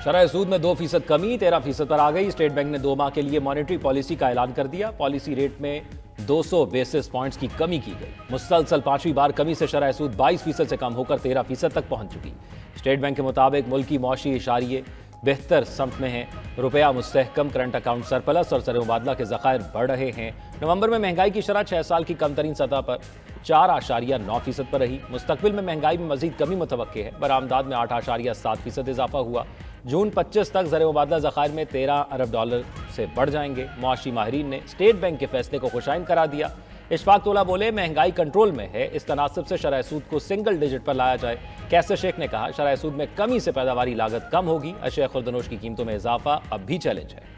शरह सूद में 2% कमी 13% पर आ गई। स्टेट बैंक ने 2 माह के लिए मॉनेटरी पॉलिसी का ऐलान कर दिया। पॉलिसी रेट में 200 बेसिस पॉइंट्स की कमी की गई। मुसलसल 5वीं बार कमी से शरह सूद 22% से कम होकर 13% तक पहुंच चुकी। स्टेट बैंक के मुताबिक मुल्की मौशी इशारिये बेहतर समत में है। रुपया मुस्तहकम, करंट अकाउंट सरप्लस और ज़र मुबादला के ज़खायर बढ़ रहे हैं। नवंबर में महंगाई की शरह 6 साल की कम तरीन सतह पर 4.9% पर रही। मुस्तकबिल में महंगाई में मजीद कमी मुतवक्के है। बरामदात में 8.7% इजाफा हुआ। जून 25 तक ज़र मुबादला ज़खायर में $13 अरब से बढ़ जाएंगे। मुआशी माहिरीन ने स्टेट बैंक के फैसले को खुशाइन करार दिया। इशफाक तोला बोले, महंगाई कंट्रोल में है, इस तनासब से शरह सूद को सिंगल डिजिट पर लाया जाए। कैसर शेख ने कहा, शरह सूद में कमी से पैदावारी लागत कम होगी। अशया खुर्दनोश की कीमतों में इजाफा अब भी चैलेंज है।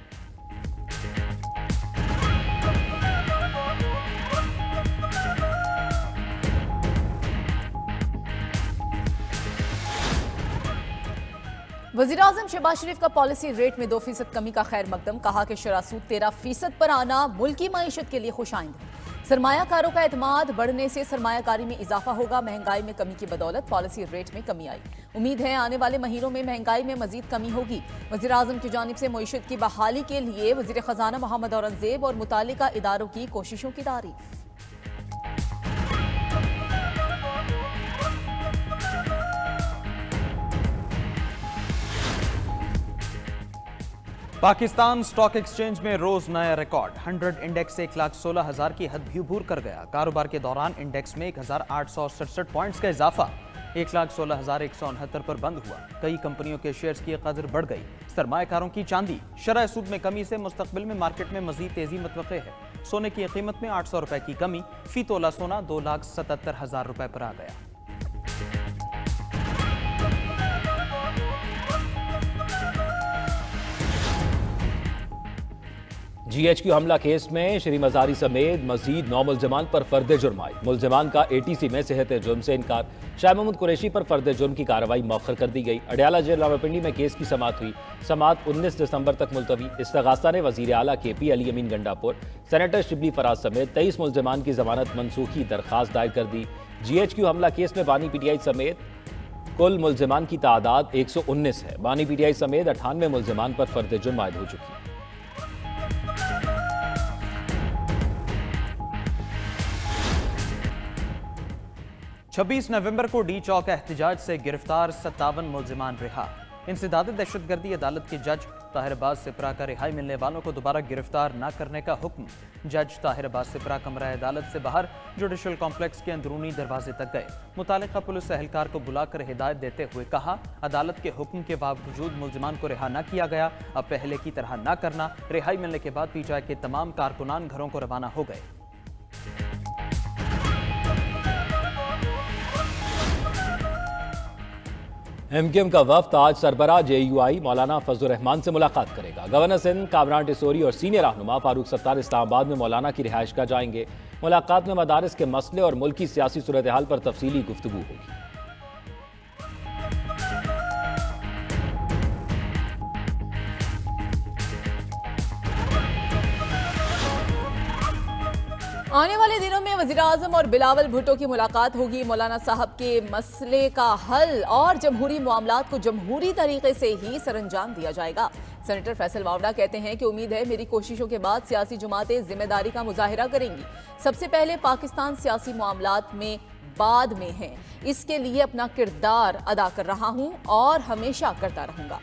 वज़ीर-ए-आज़म शहबाज शरीफ का पॉलिसी रेट में 2% कमी का खैर मकदम। कहा कि शरह सूद 13% पर आना मुल्की मईशत के लिए खुशाइंद है। सरमायाकारों का एतमाद बढ़ने से सरमायाकारी में इजाफा होगा। महंगाई में कमी की बदौलत पॉलिसी रेट में कमी आई। उम्मीद है आने वाले महीनों में महंगाई में मजीद कमी होगी। वज़ीर-ए-आज़म की जानिब से मईशत की बहाली के लिए वज़ीर ख़जाना मोहम्मद औरंगज़ेब और मुतालिका इदारों की कोशिशों की तारीफ। पाकिस्तान स्टॉक एक्सचेंज में रोज नया रिकॉर्ड। 100 इंडेक्स 1,16,000 की हद भी अबूर कर गया। कारोबार के दौरान इंडेक्स में 1,867 पॉइंट्स का इजाफा 1,16,169 पर बंद हुआ। कई कंपनियों के शेयर्स की कदर बढ़ गई। सरमायाकारों की चांदी। शरह सूद में कमी से मुस्तकबिल में मार्केट में मजीद तेजी मुतवक्के है। सोने की कीमत में 800 रुपए की कमी। फी तोला सोना 2,77,000 रुपए पर आ गया। GHQ हमला केस में श्री मजारी समेत मजीद 9 मुल्जिमान पर फर्द जुर्म आए। मुल्जिमान का ATC में सेहत जुर्म से इनकार। शाह महमूद कुरैशी पर फर्द जुर्म की कार्रवाई मौखर कर दी गई। अडयाला जेल रावलपिंडी में केस की समाअत हुई। समाअत 19 दिसंबर तक मुलतवी। इस्तगासा ने वजीर आला KP अली अमीन गंडापुर, सेनेटर शिबली फराज समेत 23 मुल्जिमान की जमानत मनसूखी दरखास्त दायर कर दी। GHQ हमला केस में बानी PTI समेत कुल मुल्जिमान की तादाद 119 है। बानी PTI समेत 98 मुल्जिमान पर फर्द जुर्म आयद हो चुकी है। 26 नवंबर को डी चौक एहतजाज से गिरफ्तार 57 मुल्जिमान रिहा। इंसदाद दहशतगर्दी अदालत के जज ताहिर अब्बास सिपरा का रिहाई मिलने वालों को दोबारा गिरफ्तार न करने का हुक्म। जज ताहिर अब्बास सिपरा कमरा अदालत से बाहर जुडिशल कॉम्प्लेक्स के अंदरूनी दरवाजे तक गए। मुतालिका पुलिस एहलकार को बुलाकर हिदायत देते हुए कहा, अदालत के हुक्म के बावजूद मुल्जिमान को रिहा न किया गया। अब पहले की तरह न करना। रिहाई मिलने के बाद PTI के तमाम कारकुनान घरों को रवाना हो गए। MKM का वफ्द आज सरबराह JUI मौलाना फजलुर रहमान से मुलाकात करेगा। गवर्नर सिंध कामरान टिसोरी और सीनियर रहनुमा फारूक सत्तार इस्लामाबाद में मौलाना की रिहाइशगाह जाएंगे। मुलाकात में मदारिस के मसले और मुल्की सियासी सूरत हाल पर तफसीली गुफ्तगू होगी। आने वाले दिनों में वज़ीर-ए-आज़म और बिलावल भुट्टो की मुलाकात होगी। मौलाना साहब के मसले का हल और जमहूरी मामलात को जमहूरी तरीके से ही सरअंजाम दिया जाएगा। सेनेटर फैसल वावड़ा कहते हैं कि उम्मीद है मेरी कोशिशों के बाद सियासी जमातें जिम्मेदारी का मुजाहिरा करेंगी। सबसे पहले पाकिस्तान सियासी मामलात में बाद में है, इसके लिए अपना किरदार अदा कर रहा हूं और हमेशा करता रहूंगा।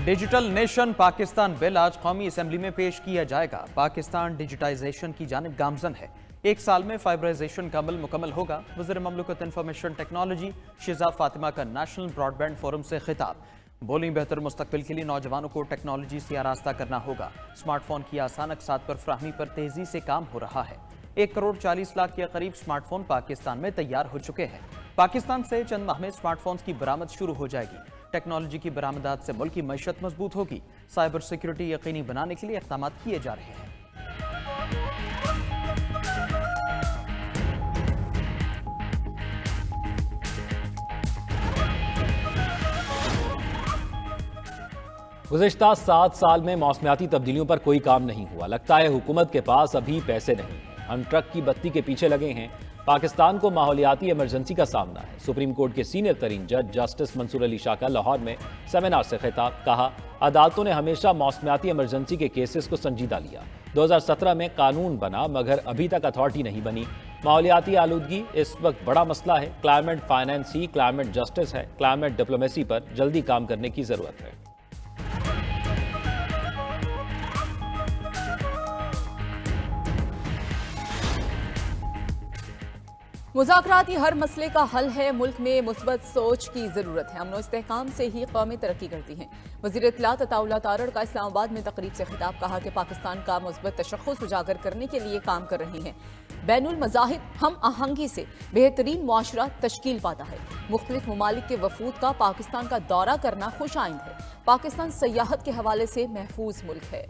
डिजिटल नेशन पाकिस्तान बिल आज कौमी असेंबली में पेश किया जाएगा। पाकिस्तान डिजिटाइजेशन की जानिब गामजन है। 1 साल में फाइबराइजेशन का अमल मुकम्मल होगा। वज़ीर ममलकत इंफॉर्मेशन टेक्नोलॉजी शिजा फातिमा का नेशनल ब्रॉडबैंड फोरम से खिताब। बोली, बेहतर मुस्तकबिल के लिए नौजवानों को टेक्नोलॉजी से आरास्ता करना होगा। स्मार्टफोन की आसान अक़सात पर फ्राहमी पर तेजी से काम हो रहा है। 1 करोड़ 40 लाख के करीब स्मार्टफोन पाकिस्तान में तैयार हो चुके हैं। पाकिस्तान से चंद माह में स्मार्टफोन्स की बरामद शुरू हो जाएगी। टेक्नोलॉजी की बरामदात से मुल्क की मईशत मजबूत होगी। साइबर सिक्योरिटी यकीनी बनाने के लिए इक़दाम किए जा रहे हैं। गुज़िश्ता 7 साल में मौसमियाती तब्दीलियों पर कोई काम नहीं हुआ। लगता है हुकूमत के पास अभी पैसे नहीं हैं। हम ट्रक की बत्ती के पीछे लगे हैं। पाकिस्तान को माहौलियाती इमरजेंसी का सामना है। सुप्रीम कोर्ट के सीनियर तरीन जज जस्टिस मंसूर अली शाह का लाहौर में सेमिनार से खिताब। कहा, अदालतों ने हमेशा मौसमियाती इमरजेंसी के केसेस को संजीदा लिया। 2017 में कानून बना मगर अभी तक अथॉरिटी नहीं बनी। माहौलियाती आलूदगी इस वक्त बड़ा मसला है। क्लाइमेट फाइनेंस ही क्लाइमेट जस्टिस है। क्लाइमेट डिप्लोमेसी पर जल्दी काम करने की जरूरत है। मुज़ाकरात ही हर मसले का हल है। मुल्क में मुस्बत सोच की जरूरत है। अमन इस्तेहकाम से ही कौमें तरक्की करती हैं। वज़ीर इत्तलात अताउल्लाह तारड़ का इस्लामाबाद में तकरीब से खिताब। कहा कि पाकिस्तान का मुस्बत तशख़्ख़ुस उजागर करने के लिए काम कर रही हैं। बैनुल मज़ाहिब हम आहंगी से बेहतरीन मुआशरा तश्कील पाता है। मुख्तलिफ ममालिक के वफूद का पाकिस्तान का दौरा करना खुश आइंद है। पाकिस्तान सयाहत के हवाले से महफूज मुल्क है।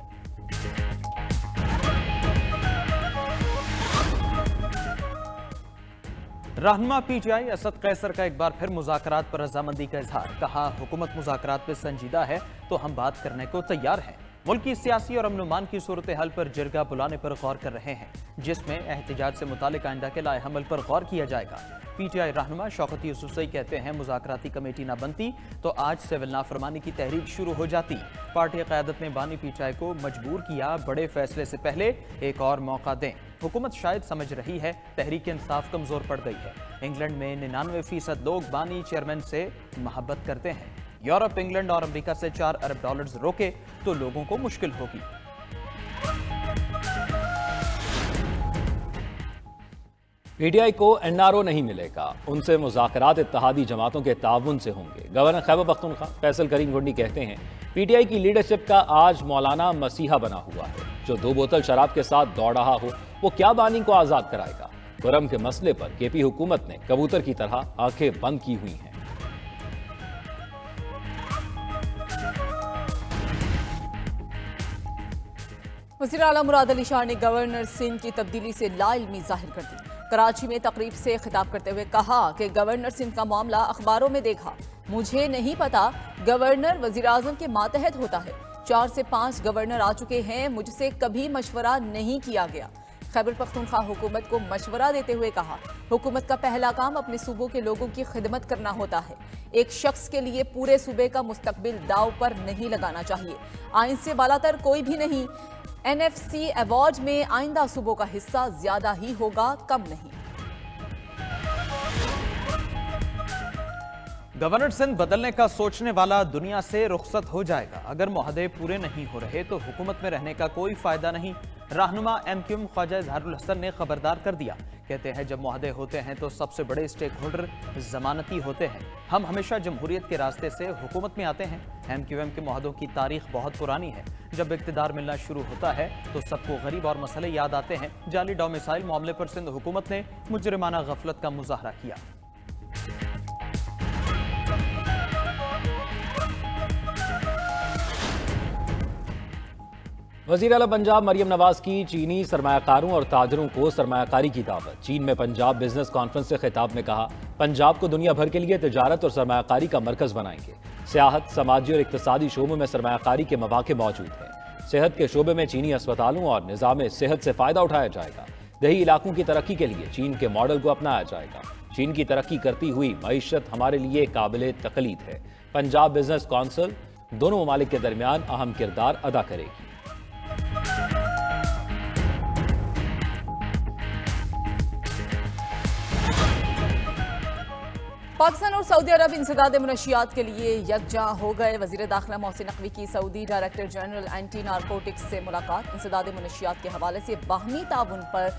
रहनुमा पीटीआई असद कैसर का एक बार फिर मुज़ाकरात पर रजामंदी का इजहार। कहा, हुकूमत मुज़ाकरात पे संजीदा है तो हम बात करने को तैयार हैं। मुल्क की सियासी और अमन की सूरत हाल पर जिरगा बुलाने पर गौर कर रहे हैं, जिसमें एहतजाज से मुतालिक आइंदा के लाए हमल पर गौर किया जाएगा। पीटीआई रहनुमा शौकत यूसुफजई कहते हैं, मुज़ाकराती कमेटी ना बनती तो आज सिविल नाफरमानी की तहरीक शुरू हो जाती। पार्टी क़यादत ने बानी पीटीआई को मजबूर किया, बड़े फैसले से पहले एक और मौका दें। हुकूमत शायद समझ रही है तहरीक इंसाफ कमजोर पड़ गई है। इंग्लैंड में 99% लोग बानी चेयरमैन से मोहब्बत करते हैं। यूरोप, इंग्लैंड और अमेरिका से $4 अरब रोके तो लोगों को मुश्किल होगी। पीटीआई को एनआरओ नहीं मिलेगा, उनसे मुज़ाकरात इत्तेहादी जमातों के ताउन से होंगे। गवर्नर खैबर पख्तूनख्वा फैसल करीम गुंडी कहते हैं, पीटीआई की लीडरशिप का आज मौलाना मसीहा बना हुआ है। जो 2 बोतल शराब के साथ दौड़ रहा हो वो क्या बानी को आजाद कराएगा। खुर्रम के मसले पर केपी हुकूमत ने कबूतर की तरह आंखें बंद की हुई हैं। वज़ीर आला मुराद अली शाह ने गवर्नर सिंध की तब्दीली से लाइल्मी जाहिर कर दी। कराची में तकरीब से खिताब करते हुए कहा कि गवर्नर सिंध का मामला अखबारों में देखा, मुझे नहीं पता गवर्नर वज़ीर आज़म के मातहत होता है। 4 से 5 गवर्नर आ चुके हैं, मुझसे कभी मशवरा नहीं किया गया। खैबर पख्तूनख्वा हुकूमत को मशवरा देते हुए कहा, हुकूमत का पहला काम अपने सूबों के लोगों की खिदमत करना होता है। एक शख्स के लिए पूरे सूबे का मुस्तकबिल दाव पर नहीं लगाना चाहिए। आइन से बालातर कोई भी नहीं। एनएफसी अवार्ड में आइंदा सूबों का हिस्सा ज्यादा ही होगा, कम नहीं। गवर्नर सिंध बदलने का सोचने वाला दुनिया से रुखसत हो जाएगा। अगर मुआहदे पूरे नहीं हो रहे तो हुकूमत में रहने का कोई फायदा नहीं। रहनुमा एमक्यूएम ख्वाजा इजहारुल हसन ने खबरदार कर दिया। कहते हैं, जब मुआहदे होते हैं तो सबसे बड़े स्टेक होल्डर जमानती होते हैं। हम हमेशा जमहूरियत के रास्ते से हुकूमत में आते हैं। एमक्यूएम के मुआहदों की तारीख बहुत पुरानी है। जब इक़्तिदार मिलना शुरू होता है तो सबको गरीब और मसले याद आते हैं। जाली डोमिसाइल मामले पर सिंध हुकूमत ने मुजरिमाना गफलत का मुजाहरा किया। वज़ीर आला पंजाब मरियम नवाज की चीनी सरमायाकारों और ताजरों को सरमायाकारी की दावत। चीन में पंजाब बिजनेस कॉन्फ्रेंस से खिताब में कहा, पंजाब को दुनिया भर के लिए तिजारत और सरमायाकारी का मरकज बनाएंगे। सियाहत, समाजी और इक्तिसादी शोबों में सरमायाकारी के मौके मौजूद हैं। सेहत के शोबे में चीनी अस्पतालों और निज़ाम सेहत से फ़ायदा उठाया जाएगा। दही इलाकों की तरक्की के लिए चीन के मॉडल को अपनाया जाएगा। चीन की तरक्की करती हुई मईशत हमारे लिए काबिल तकलीद है। पंजाब बिजनेस कौंसिल दोनों ममालिक के दरमियान अहम किरदार अदा करेगी। पाकिस्तान और सऊदी अरब इंसदाद मुनशियात के लिए यकजा हो गए। वज़ीर दाखिला मोहसिन नकवी की Saudi director general anti narcotics से मुलाकात। इंसदाद मुनशियात के हवाले से बाहमी ताउन पर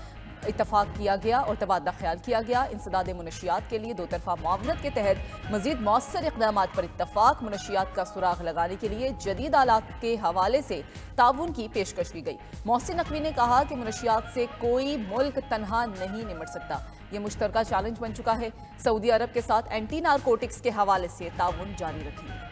इत्तफाक किया गया और तबादला ख्याल किया गया। इंसदाद मुनशियात के लिए 2 तरफा मुआवनत के तहत मजीद मौसर इक़दाम पर इत्तफाक। मुनशियात का सुराग लगाने के लिए जदीद आलात के हवाले से ताउन की पेशकश की गई। मोहसिन नकवी ने कहा कि मुनशियात से कोई मुल्क तनहा नहीं निमट सकता। ये मुश्तरका चैलेंज बन चुका है। सऊदी अरब के साथ एंटी नारकोटिक्स के हवाले से ताउन जारी रखेंगे।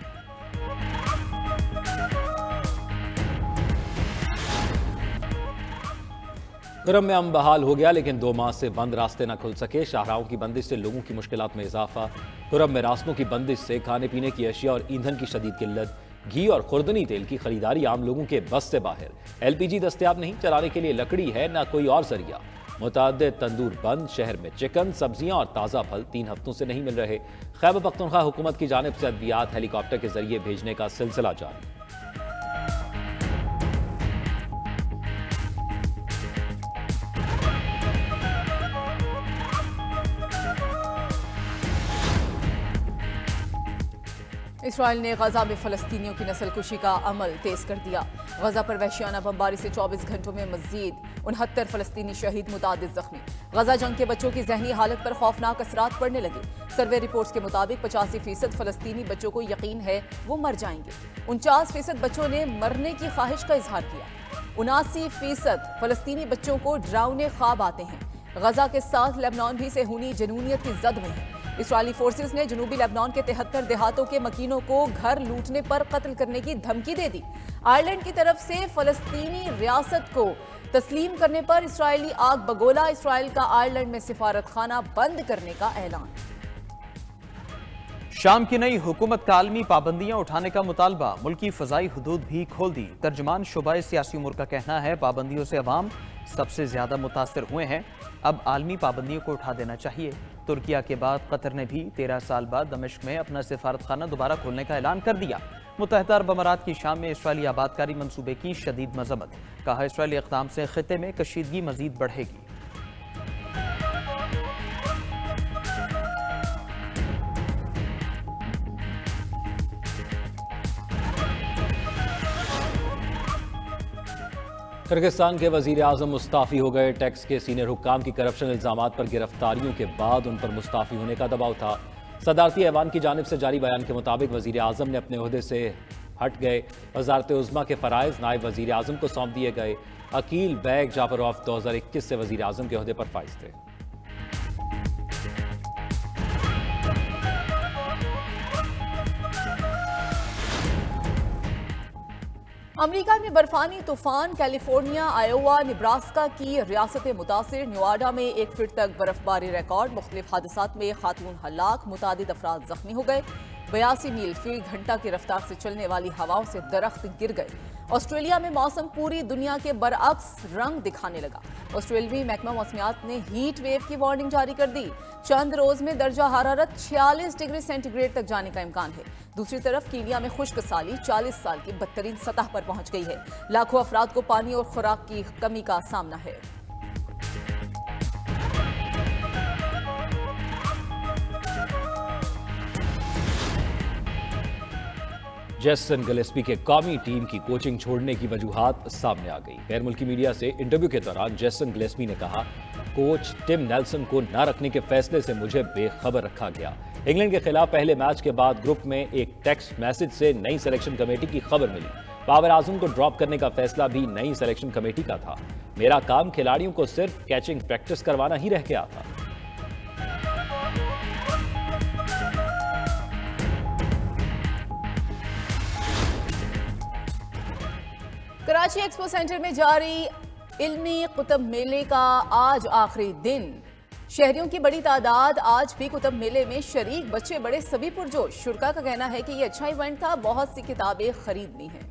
खुर्रम में अमन बहाल हो गया, लेकिन 2 माह से बंद रास्ते न खुल सके। शाहराहों की बंदिश से लोगों की मुश्किलात में इजाफा। खुर्रम में रास्तों की बंदिश से खाने पीने की अशिया और ईंधन की शदीद किल्लत। घी और खुर्दनी तेल की खरीदारी आम लोगों के बस से बाहर। LPG दस्तयाब नहीं, चलाने के लिए लकड़ी है न कोई और जरिया। मुतअद्दिद तंदूर बंद, शहर में चिकन, सब्जियां और ताज़ा फल 3 हफ्तों से नहीं मिल रहे। खैबर पख्तूनख्वा हुकूमत की जानिब से अद्वियात हेलीकॉप्टर के जरिए भेजने का सिलसिला जारी। इसराइल ने गजा में फलस्तीनियों की नस्लकुशी का अमल तेज कर दिया। गजा पर वहशियाना बमबारी से 24 घंटों में मजीद 69 फलस्तीनी शहीद, मुतादिद जख्मी। गजा जंग के बच्चों की जहनी हालत पर खौफनाक असरात पड़ने लगे। सर्वे रिपोर्ट्स के मुताबिक 85% फलस्तीनी बच्चों को यकीन है वो मर जाएंगे। 49% बच्चों ने मरने की ख्वाहिश का इजहार किया। 79% फलस्तीनी बच्चों को डरावने ख्वाब आते हैं। गजा के साथ लेबनान भी सेहूनी जनूनियत की जद में है। इस्राएली फोर्सेस ने जनूबी लेबनान के 73 देहातों के मकीनों को घर लूटने पर कत्ल करने की धमकी दे दी। आयरलैंड की तरफ से फलस्तीनी रियासत को तस्लीम करने पर इस्राएली आग बगोला। इस्राएल का आयरलैंड में सिफारत खाना बंद करने का ऐलान। शाम की नई हुकूमत का आलमी पाबंदियां उठाने का मुतालबा, मुल्की फजाई हदूद भी खोल दी। तर्जमान शुबाए सियासी उमूर का कहना है पाबंदियों से अवाम सबसे ज्यादा मुतासर हुए हैं, अब आलमी पाबंदियों को उठा देना चाहिए। तुर्किया के बाद कतर ने भी 13 साल बाद दमिश्क में अपना सिफारत खाना दोबारा खोलने का ऐलान कर दिया। मुत्तहिदा अरब अमारात की शाम में इसराइली आबादकारी मंसूबे की शदीद मजम्मत, कहा इसराइली इक़दाम से खित्ते में कशीदगी मजीद बढ़ेगी। किर्गिस्तान के वजीर आजम मुस्ताफी हो गए। टैक्स के सीनियर हुक्काम की करप्शन इल्जामात पर गिरफ्तारियों के बाद उन पर मुस्ताफी होने का दबाव था। सदारती ऐवान की जानिब से जारी बयान के मुताबिक वजीर आजम ने अपने ओहदे से हट गए। वजारत उज़्मा के फ़राइज़ नायब वजीर आजम को सौंप दिए गए। अकील बैग जाफरॉफ 2021 से वजीर आजम के ओहदे पर फाइज थे। अमेरिका में बर्फानी तूफान, कैलिफोर्निया, आयोवा, निब्रास्का की रियासतें मुतासिर। न्यूआडा में 1 फीट तक बर्फबारी रिकॉर्ड। मुख्तलिफ हादसात में खातून हलाक, मुतादिद अफराद जख्मी हो गए। 82 मील फी घंटा की रफ्तार से चलने वाली हवाओं से दरख्त गिर गए। ऑस्ट्रेलिया में मौसम पूरी दुनिया के बरअक्स रंग दिखाने लगा। ऑस्ट्रेलियाई महकमा मौसमियात ने हीट वेव की वार्निंग जारी कर दी। चंद रोज में दर्जा हरारत 46 डिग्री सेंटीग्रेड तक जाने का इम्कान है। दूसरी तरफ कीनिया में खुश्क साली 40 साल की बदतरीन सतह पर पहुंच गई है। लाखों अफराद को पानी और खुराक की कमी का सामना है। जेसन गिलेस्पी के कौमी टीम की कोचिंग छोड़ने की वजूहात सामने आ गई। गैर मुल्की मीडिया से इंटरव्यू के दौरान जेसन गिलेस्पी ने कहा, कोच टिम नेल्सन को न रखने के फैसले से मुझे बेखबर रखा गया। इंग्लैंड के खिलाफ पहले मैच के बाद ग्रुप में एक टेक्स्ट मैसेज से नई सिलेक्शन कमेटी की खबर मिली। बाबर आजम को ड्रॉप करने का फैसला भी नई सिलेक्शन कमेटी का था। मेरा काम खिलाड़ियों को सिर्फ कैचिंग प्रैक्टिस करवाना ही रह गया था। कराची एक्सपो सेंटर में जारी इल्मी कुतुब मेले का आज आखिरी दिन। शहरियों की बड़ी तादाद आज भी कुतुब मेले में शरीक, बच्चे बड़े सभी पुरजोश। शुरका का कहना है कि ये अच्छा इवेंट था, बहुत सी किताबें खरीदनी हैं।